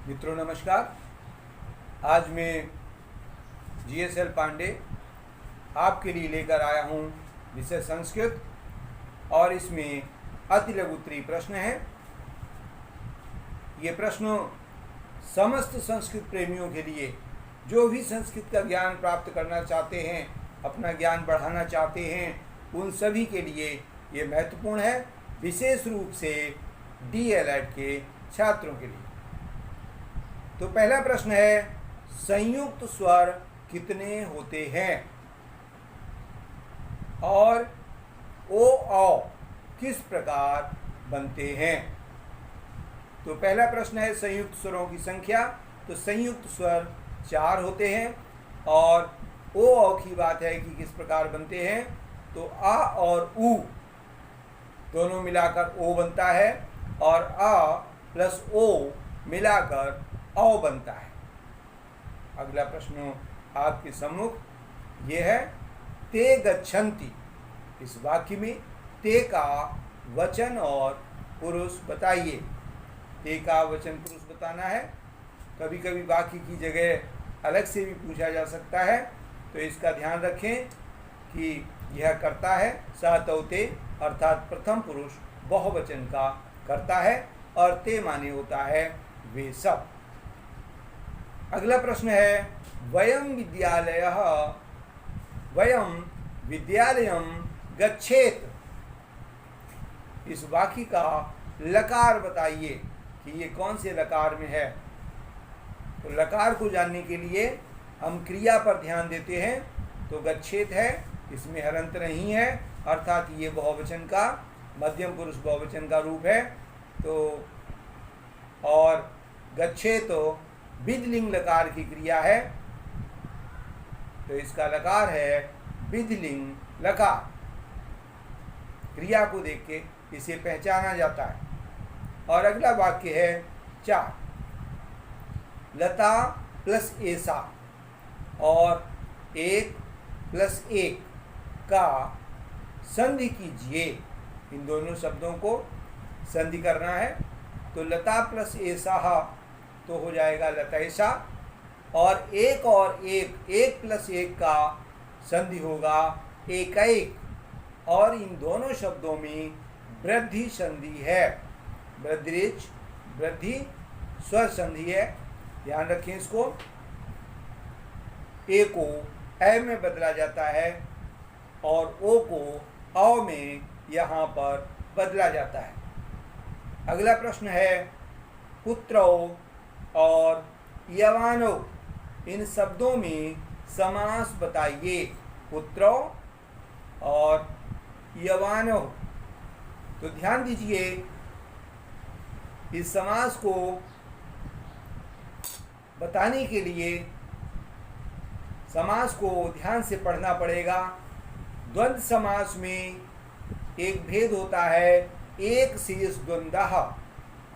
मित्रों नमस्कार। आज मैं GSL पांडे आपके लिए लेकर आया हूँ विषय संस्कृत और इसमें अति लघु उत्तरीय प्रश्न है। ये प्रश्न समस्त संस्कृत प्रेमियों के लिए, जो भी संस्कृत का ज्ञान प्राप्त करना चाहते हैं, अपना ज्ञान बढ़ाना चाहते हैं, उन सभी के लिए ये महत्वपूर्ण है, विशेष रूप से DLED के छात्रों के लिए। तो पहला प्रश्न है, संयुक्त स्वर कितने होते हैं और ओ औ किस प्रकार बनते हैं? तो पहला प्रश्न है संयुक्त स्वरों की संख्या। तो संयुक्त स्वर 4 होते हैं और ओ औ की बात है कि किस प्रकार बनते हैं। तो आ और उ दोनों मिलाकर ओ बनता है और आ प्लस ओ मिलाकर औ बनता है। अगला प्रश्न आपके सम्मुख ये है, ते गच्छन्ति। इस वाक्य में ते का वचन और पुरुष बताइए। ते का वचन पुरुष बताना है। कभी कभी वाक्य की जगह अलग से भी पूछा जा सकता है, तो इसका ध्यान रखें कि यह कर्ता है सहतौते, अर्थात प्रथम पुरुष बहुवचन का कर्ता है और ते माने होता है वे सब। अगला प्रश्न है, वयं विद्यालयं गच्छेत। इस वाक्य का लकार बताइए कि ये कौन से लकार में है। तो लकार को जानने के लिए हम क्रिया पर ध्यान देते हैं। तो गच्छेत है, इसमें हरंत नहीं है, अर्थात ये बहुवचन का मध्यम पुरुष बहुवचन का रूप है। तो और गच्छेत तो विधिलिंग लकार की क्रिया है, तो इसका लकार है विधिलिंग लकार। क्रिया को देख के इसे पहचाना जाता है। और अगला वाक्य है 4, लता प्लस ऐसा और 1 प्लस 1 का संधि कीजिए। इन दोनों शब्दों को संधि करना है। तो लता प्लस ऐसा तो हो जाएगा लतैसा, और 1 और 1 प्लस 1 का संधि होगा एकैक। और इन दोनों शब्दों में वृद्धि संधि है, वृद्धि स्वर संधि है। ध्यान रखें इसको। ए को ए में बदला जाता है और ओ को औ में यहाँ पर बदला जाता है। अगला प्रश्न है, पुत्रो और यवानो, इन शब्दों में समास बताइए। पुत्रो और यवानो। तो ध्यान दीजिए, इस समास को बताने के लिए समास को ध्यान से पढ़ना पड़ेगा। द्वंद्व समास में एक भेद होता है, एक शेष द्वंद्वः।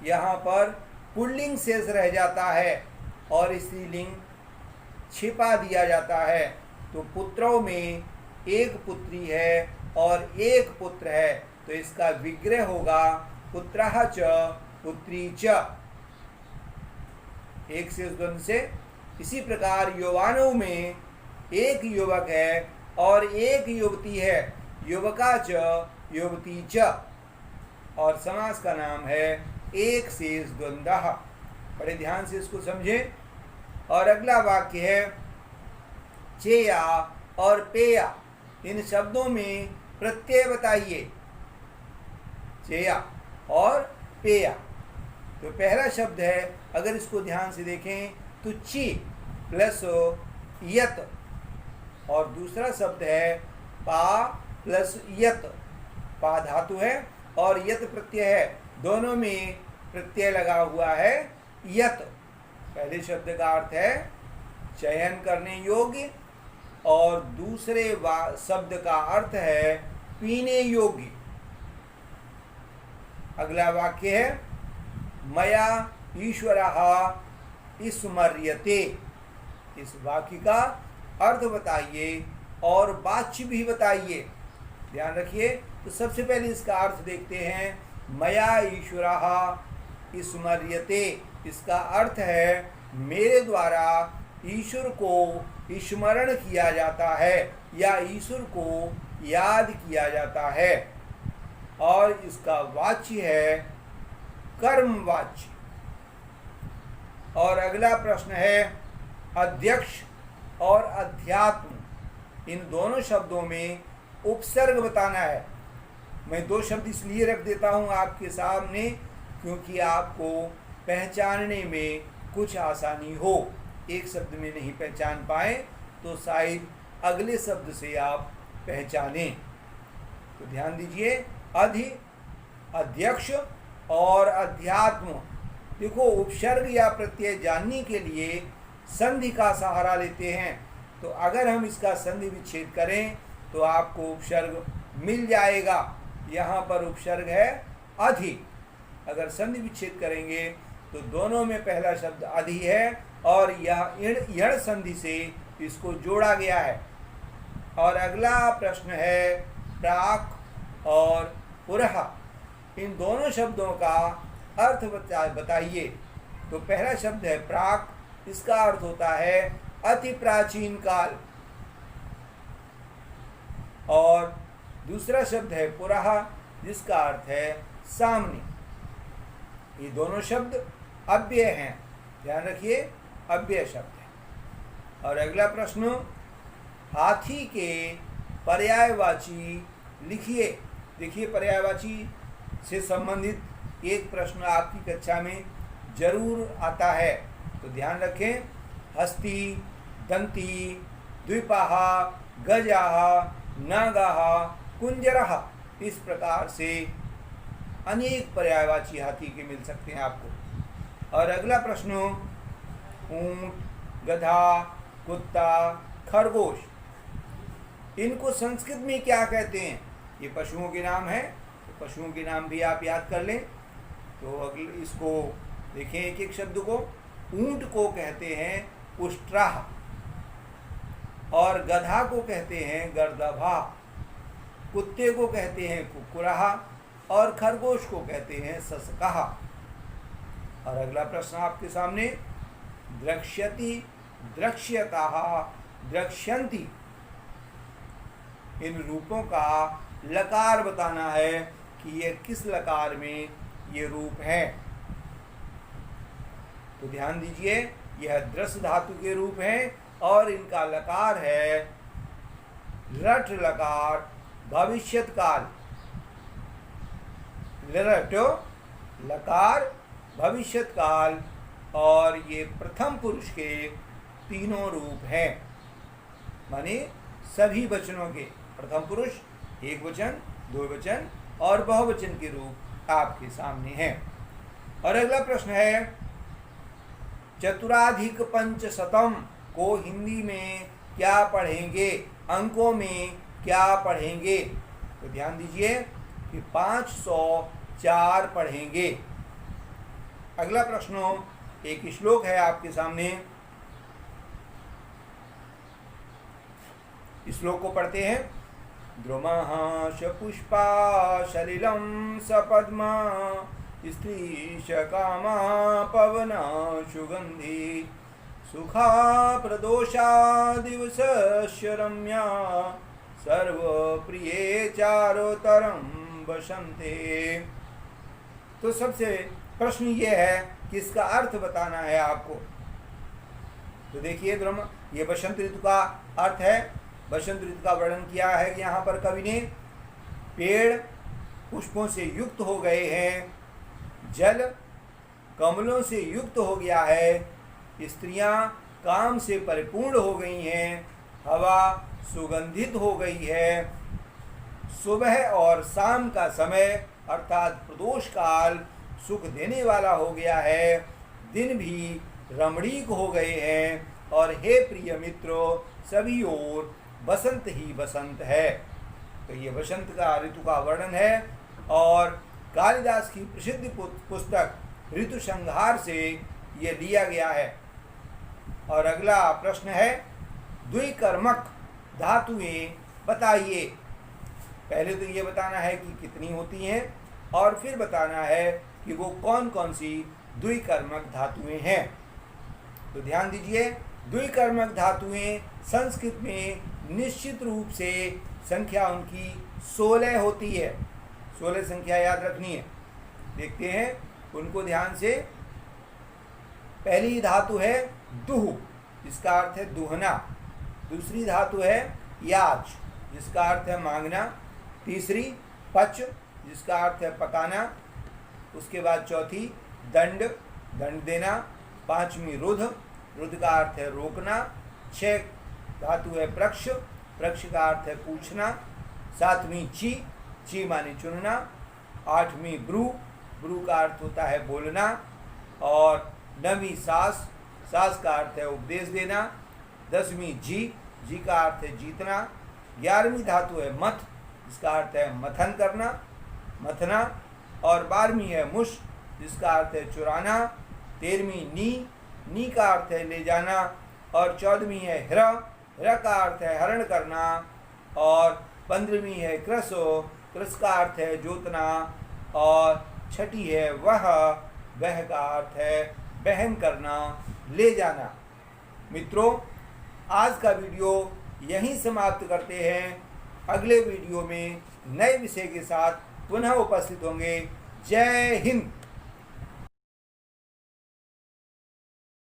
यहाँ पर पुल्लिंग शेष रह जाता है और स्त्रीलिंग छिपा दिया जाता है। तो पुत्रों में एक पुत्री है और एक पुत्र है, तो इसका विग्रह होगा पुत्रः च पुत्री च, एक शेष द्वंद्व से। इसी प्रकार यौवानों में एक युवक है और एक युवती है, युवका च युवती च, और समास का नाम है एक शेष द्वंद्वः। बड़े ध्यान से इसको समझें। और अगला वाक्य है, चेया और पेया, इन शब्दों में प्रत्यय बताइए। चेया और पेया। तो पहला शब्द है, अगर इसको ध्यान से देखें तो ची प्लस यत, और दूसरा शब्द है पा प्लस यत। पा धातु है और यत प्रत्यय है, दोनों में प्रत्यय लगा हुआ है यत। पहले शब्द का अर्थ है चयन करने योग्य और दूसरे शब्द का अर्थ है पीने योग्य। अगला वाक्य है, मया ईश्वरः स्मर्यते। इस वाक्य का अर्थ बताइए और वाच्य भी बताइए। ध्यान रखिए। तो सबसे पहले इसका अर्थ देखते हैं। मया ईश्वरः स्मर्यते, इसका अर्थ है मेरे द्वारा ईश्वर को स्मरण किया जाता है या ईश्वर को याद किया जाता है। और इसका वाच्य है कर्मवाच्य। और अगला प्रश्न है अध्यक्ष और अध्यात्म, इन दोनों शब्दों में उपसर्ग बताना है। मैं दो शब्द इसलिए रख देता हूं आपके सामने क्योंकि आपको पहचानने में कुछ आसानी हो। एक शब्द में नहीं पहचान पाए तो शायद अगले शब्द से आप पहचानें। तो ध्यान दीजिए, अध्यक्ष और अध्यात्म। देखो, उपसर्ग या प्रत्यय जानने के लिए संधि का सहारा लेते हैं। तो अगर हम इसका संधि विच्छेद करें तो आपको उपसर्ग मिल जाएगा। यहाँ पर उपसर्ग है अधि। अगर संधि विच्छेद करेंगे तो दोनों में पहला शब्द अधि है और यह यण संधि से इसको जोड़ा गया है। और अगला प्रश्न है प्राक और पुरः, इन दोनों शब्दों का अर्थ बताइए। तो पहला शब्द है प्राक, इसका अर्थ होता है अति प्राचीन काल। और दूसरा शब्द है पुरः, जिसका अर्थ है सामने। ये दोनों शब्द अव्यय हैं, ध्यान रखिए, अव्यय शब्द है। और अगला प्रश्न, हाथी के पर्यायवाची लिखिए। देखिए, पर्यायवाची से संबंधित एक प्रश्न आपकी कक्षा में जरूर आता है, तो ध्यान रखें। हस्ती, दंती, द्विपाहा, गजाहा, नागाहा, कुंजरहा, इस प्रकार से अनेक पर्यायवाची हाथी के मिल सकते हैं आपको। और अगला प्रश्न, ऊंट, गधा, कुत्ता, खरगोश, इनको संस्कृत में क्या कहते हैं? ये पशुओं के नाम हैं, तो पशुओं के नाम भी आप याद कर लें। तो अगले इसको देखें, एक एक शब्द को। ऊंट को कहते हैं उष्ट्राह, और गधा को कहते हैं गर्दभा, कुत्ते को कहते हैं कुकुरहा, और खरगोश को कहते हैं ससकहा। और अगला प्रश्न आपके सामने, द्रक्ष्यति, द्रक्ष्यताः, द्रक्ष्यन्ति, इन रूपों का लकार बताना है कि ये किस लकार में ये रूप है। तो ध्यान दीजिए, यह द्रस धातु के रूप हैं और इनका लकार है रट लकार भविष्यत काल। रटो लकार भविष्यत काल, और ये प्रथम पुरुष के तीनों रूप हैं, माने सभी वचनों के। प्रथम पुरुष एक वचन, दो वचन और बहुवचन के रूप आपके सामने हैं। और अगला प्रश्न है, चतुराधिक पंचशतम को हिंदी में क्या पढ़ेंगे, अंकों में क्या पढ़ेंगे? तो ध्यान दीजिए कि 504 पढ़ेंगे। अगला प्रश्न, एक श्लोक है आपके सामने, इस श्लोक को पढ़ते हैं। द्रुमः शपुष्पा सलिलं सपद्मा स्त्रीश कामा पवना सुगंधी सुखा प्रदोषा दिवसस्य रम्या सर्वप्रिये चारोतरं बसंते। तो सबसे प्रश्न ये है कि इसका अर्थ बताना है आपको। तो देखिए, द्रुम, ये बसंत ऋतु का अर्थ है। बसंत ऋतु का वर्णन किया है यहाँ पर कवि ने। पेड़ पुष्पों से युक्त हो गए हैं, जल कमलों से युक्त हो गया है, स्त्रियां काम से परिपूर्ण हो गई हैं, हवा सुगंधित हो गई है, सुबह और शाम का समय अर्थात प्रदोष काल सुख देने वाला हो गया है, दिन भी रमणीक हो गए हैं, और हे प्रिय मित्रों, सभी ओर बसंत ही बसंत है। तो ये बसंत का ऋतु का वर्णन है, और कालिदास की प्रसिद्ध पुस्तक ऋतु संहार से ये लिया गया है। और अगला प्रश्न है, द्विकर्मक धातुएं बताइए। पहले तो ये बताना है कि कितनी होती हैं, और फिर बताना है कि वो कौन कौन सी द्विकर्मक धातुएं हैं। तो ध्यान दीजिए, द्विकर्मक धातुएं संस्कृत में निश्चित रूप से संख्या उनकी 16 होती है। 16 संख्या याद रखनी है। देखते हैं उनको ध्यान से। पहली धातु है दुह, जिसका अर्थ है दुहना। दूसरी धातु है याच, जिसका अर्थ है मांगना। तीसरी पच, जिसका अर्थ है पकाना। उसके बाद चौथी दंड, दंड देना। पांचवी रुध, रुध का अर्थ है रोकना। 6 धातु है प्रक्ष, प्रक्ष का अर्थ है पूछना। 7वीं ची, ची माने चुनना। 8वीं ब्रू, ब्रू का अर्थ होता है बोलना। और 9वीं सास, सास का अर्थ है उपदेश देना। 10वीं जी, जी का अर्थ है जीतना। 11वीं धातु है मथ, जिसका अर्थ है मथन करना, मथना। और 12वीं है मुश, जिसका अर्थ है चुराना। 13वीं नी, नी का अर्थ है ले जाना। और 14वीं है ह्र, ह्र का अर्थ है हरण करना। और 15वीं है कृसो, कृस का अर्थ है जोतना। और 6ठी है वह, वह का अर्थ है बहन करना, ले जाना। मित्रों, आज का वीडियो यहीं समाप्त करते हैं। अगले वीडियो में नए विषय के साथ पुनः उपस्थित होंगे। जय हिंद।